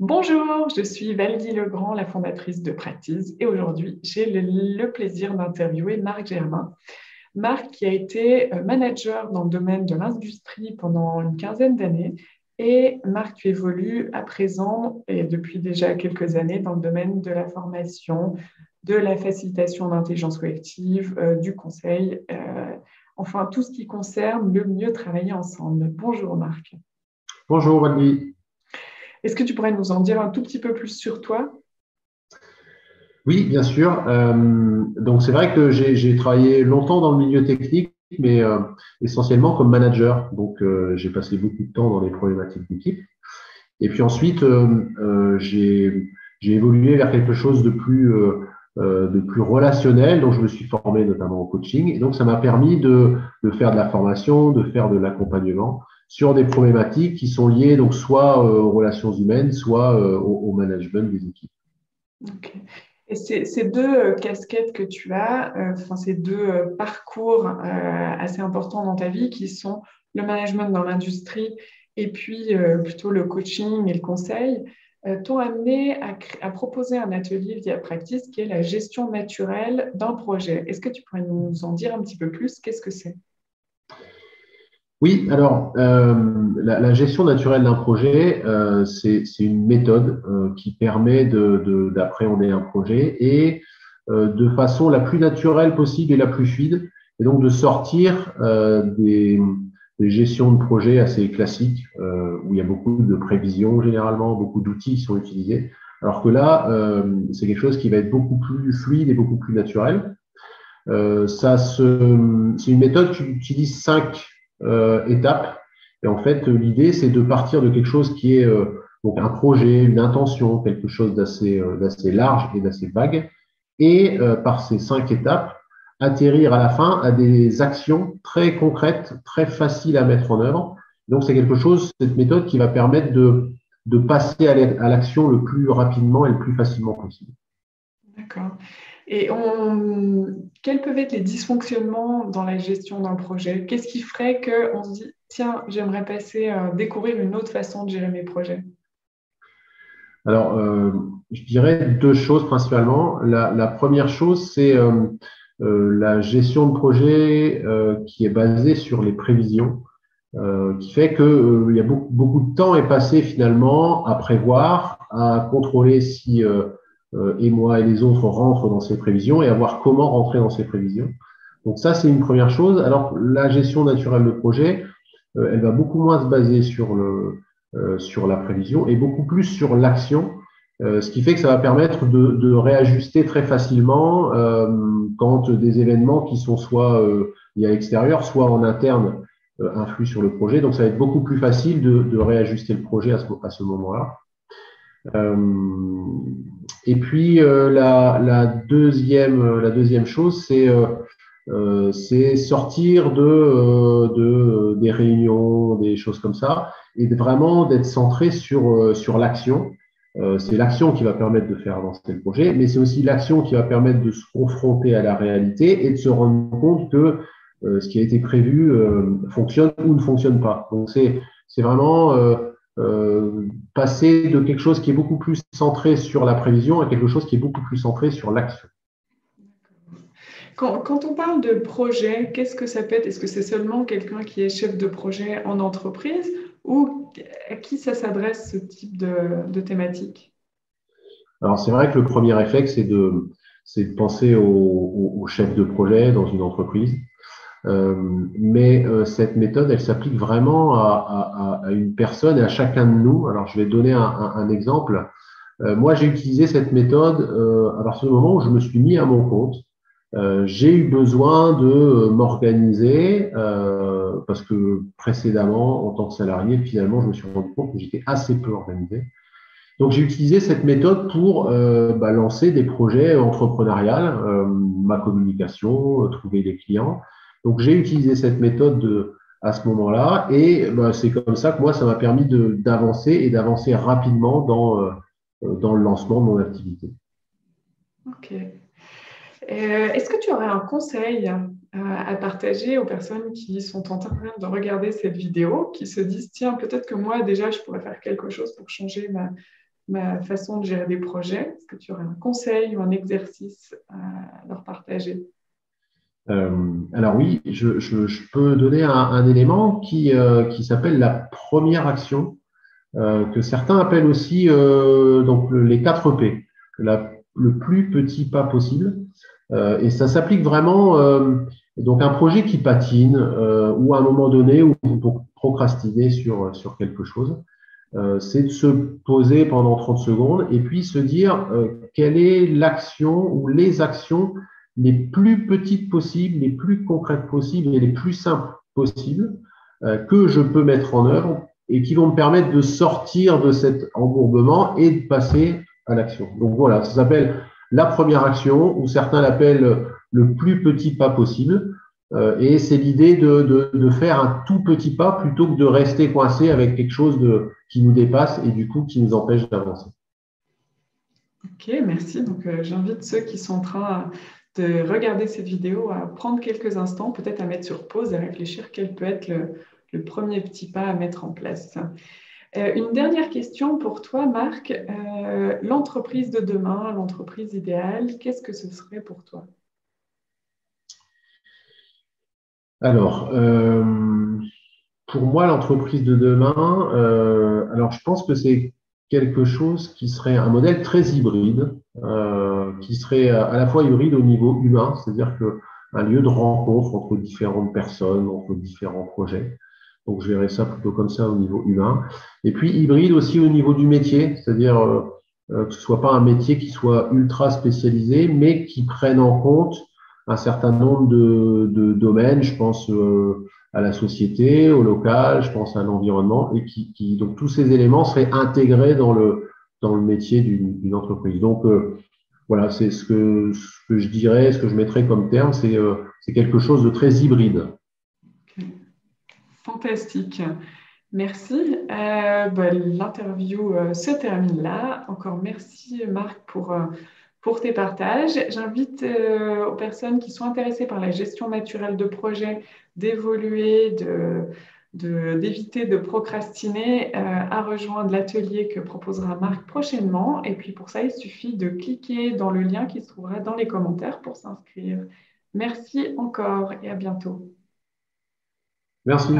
Bonjour, je suis Valdy Legrand, la fondatrice de Practice, et aujourd'hui, j'ai le plaisir d'interviewer Marc Germain. Marc qui a été manager dans le domaine de l'industrie pendant une quinzaine d'années, et Marc, tu évolues à présent, et depuis déjà quelques années, dans le domaine de la formation, de la facilitation d'intelligence collective, du conseil, enfin tout ce qui concerne le mieux travailler ensemble. Bonjour Marc. Bonjour Wendy. Est-ce que tu pourrais nous en dire un tout petit peu plus sur toi? Oui, bien sûr. Donc c'est vrai que j'ai travaillé longtemps dans le milieu technique, mais essentiellement comme manager. Donc j'ai passé beaucoup de temps dans les problématiques d'équipe. Et puis ensuite, j'ai évolué vers quelque chose de plus relationnel. Donc je me suis formé notamment en coaching. Et donc ça m'a permis de faire de la formation, de faire de l'accompagnement sur des problématiques qui sont liées donc soit aux relations humaines, soit au management des équipes. Ok. Et ces deux casquettes que tu as, enfin, ces deux parcours assez importants dans ta vie qui sont le management dans l'industrie et puis plutôt le coaching et le conseil, t'ont amené à proposer un atelier via Practice qui est la gestion naturelle d'un projet. Est-ce que tu pourrais nous en dire un petit peu plus? Qu'est-ce que c'est? Oui, alors la gestion naturelle d'un projet, c'est une méthode qui permet d'appréhender un projet et de façon la plus naturelle possible et la plus fluide, et donc de sortir des gestions de projets assez classiques où il y a beaucoup de prévisions généralement, beaucoup d'outils qui sont utilisés, alors que là, c'est quelque chose qui va être beaucoup plus fluide et beaucoup plus naturel. C'est une méthode qui utilise 5 étapes. Et en fait, l'idée, c'est de partir de quelque chose qui est donc un projet, une intention, quelque chose d'assez large et d'assez vague. Et par ces 5 étapes, atterrir à la fin à des actions très concrètes, très faciles à mettre en œuvre. Donc, c'est quelque chose, cette méthode qui va permettre de passer à l'action le plus rapidement et le plus facilement possible. D'accord. Et quels peuvent être les dysfonctionnements dans la gestion d'un projet? Qu'est-ce qui ferait qu'on se dit, tiens, j'aimerais passer, découvrir une autre façon de gérer mes projets? Alors, je dirais 2 choses principalement. La première chose, c'est la gestion de projet qui est basée sur les prévisions, qui fait que il y a beaucoup de temps est passé finalement à prévoir, à contrôler si et moi et les autres rentrent dans ces prévisions et à voir comment rentrer dans ces prévisions. Donc ça, c'est une première chose. Alors, la gestion naturelle de projet, elle va beaucoup moins se baser sur la prévision et beaucoup plus sur l'action, ce qui fait que ça va permettre de réajuster très facilement quand des événements qui sont soit liés à l'extérieur, soit en interne influent sur le projet. Donc, ça va être beaucoup plus facile de réajuster le projet à ce moment-là. Euh, et puis, la deuxième chose, c'est sortir des réunions, des choses comme ça, et vraiment d'être centré sur l'action. C'est l'action qui va permettre de faire avancer le projet, mais c'est aussi l'action qui va permettre de se confronter à la réalité et de se rendre compte que ce qui a été prévu fonctionne ou ne fonctionne pas. Donc c'est vraiment passer de quelque chose qui est beaucoup plus centré sur la prévision à quelque chose qui est beaucoup plus centré sur l'action. Quand on parle de projet, qu'est-ce que ça peut être? Est-ce que c'est seulement quelqu'un qui est chef de projet en entreprise ou à qui ça s'adresse ce type de thématique? Alors, c'est vrai que le premier réflexe, c'est de penser au chef de projet dans une entreprise. Mais cette méthode, elle s'applique vraiment à une personne et à chacun de nous. Alors, je vais donner un exemple. Moi, j'ai utilisé cette méthode à partir du moment où je me suis mis à mon compte. J'ai eu besoin de m'organiser parce que précédemment, en tant que salarié, finalement, je me suis rendu compte que j'étais assez peu organisé. Donc, j'ai utilisé cette méthode pour lancer des projets entrepreneuriales, ma communication, trouver des clients. Donc, j'ai utilisé cette méthode à ce moment-là et c'est comme ça que moi, ça m'a permis d'avancer et d'avancer rapidement dans le lancement de mon activité. Ok. Est-ce que tu aurais un conseil à partager aux personnes qui sont en train de regarder cette vidéo, qui se disent, tiens, peut-être que moi, déjà, je pourrais faire quelque chose pour changer ma façon de gérer des projets. Est-ce que tu aurais un conseil ou un exercice à leur partager? Alors oui, je peux donner un élément qui s'appelle la première action, que certains appellent aussi donc les 4 P, le plus petit pas possible. Et ça s'applique vraiment, donc un projet qui patine ou à un moment donné où vous procrastinez sur quelque chose, c'est de se poser pendant 30 secondes et puis se dire quelle est l'action ou les actions les plus petites possibles, les plus concrètes possibles et les plus simples possibles que je peux mettre en œuvre et qui vont me permettre de sortir de cet embourbement et de passer à l'action. Donc voilà, ça s'appelle la première action, ou certains l'appellent le plus petit pas possible. Et c'est l'idée de faire un tout petit pas plutôt que de rester coincé avec quelque chose qui nous dépasse et du coup qui nous empêche d'avancer. Ok, merci. Donc, j'invite ceux qui sont en train de regarder cette vidéo à prendre quelques instants, peut-être à mettre sur pause et à réfléchir quel peut être le premier petit pas à mettre en place. Une dernière question pour toi, Marc. L'entreprise de demain, l'entreprise idéale, qu'est-ce que ce serait pour toi? Alors, pour moi, l'entreprise de demain, alors je pense que c'est quelque chose qui serait un modèle très hybride, qui serait à la fois hybride au niveau humain, c'est-à-dire qu'un lieu de rencontre entre différentes personnes, entre différents projets. Donc, je verrais ça plutôt comme ça au niveau humain. Et puis, hybride aussi au niveau du métier, c'est-à-dire que ce soit pas un métier qui soit ultra spécialisé, mais qui prenne en compte un certain nombre de domaines. Je pense à la société, au local, je pense à l'environnement, et donc tous ces éléments seraient intégrés dans le métier d'une entreprise. Donc, voilà, c'est ce que je dirais, ce que je mettrais comme terme, c'est quelque chose de très hybride. Fantastique. Merci. L'interview se termine là. Encore merci, Marc, pour tes partages. J'invite aux personnes qui sont intéressées par la gestion naturelle de projets d'évoluer, d'éviter de procrastiner, à rejoindre l'atelier que proposera Marc prochainement. Et puis pour ça, il suffit de cliquer dans le lien qui se trouvera dans les commentaires pour s'inscrire. Merci encore et à bientôt. Merci.